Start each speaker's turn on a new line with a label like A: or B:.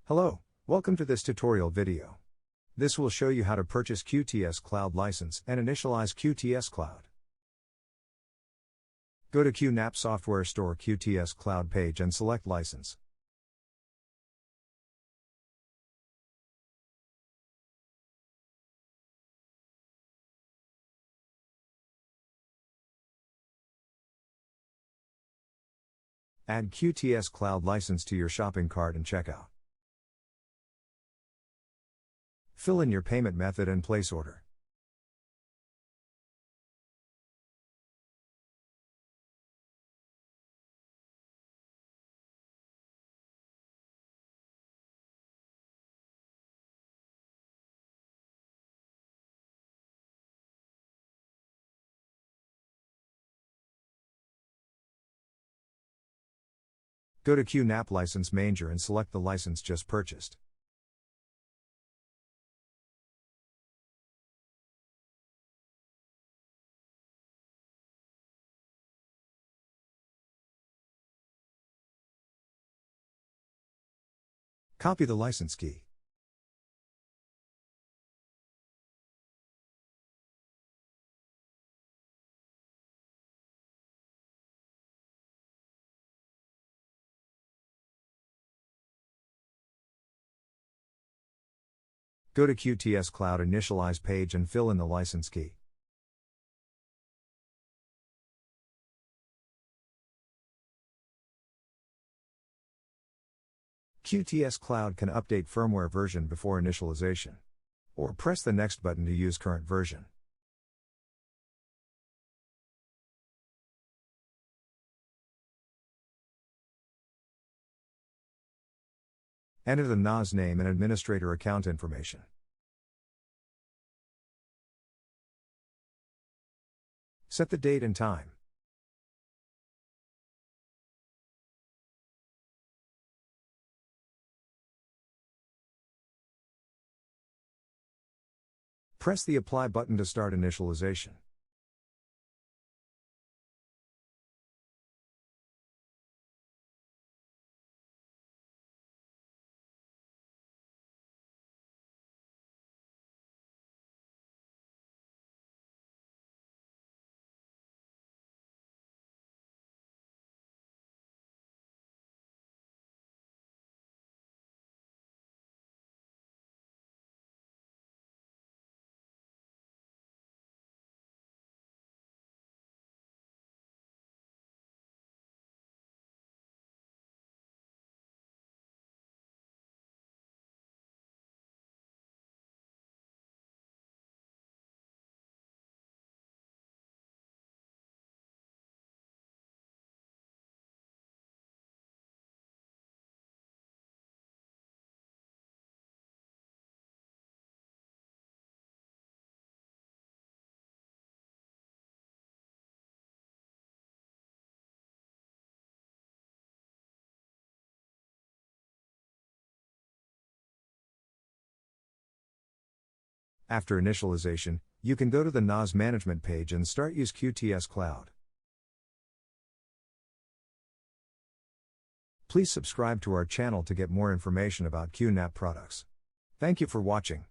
A: Hello, welcome to this tutorial video. This will show you how to purchase QuTScloud license and initialize QuTScloud. Go to QNAP Software Store QuTScloud page and select License. Add QuTScloud license to your shopping cart and checkout. Fill in your payment method and place order. Go to QNAP License Manager and select the license just purchased. Copy the license key. Go to QuTScloud Initialize page and fill in the license key. QuTScloud can update firmware version before initialization. Or press the Next button to use current version. Enter the NAS name and administrator account information. Set the date and time. Press the Apply button to start initialization. After initialization, you can go to the NAS management page and start use QuTScloud. Please subscribe to our channel to get more information about QNAP products. Thank you for watching.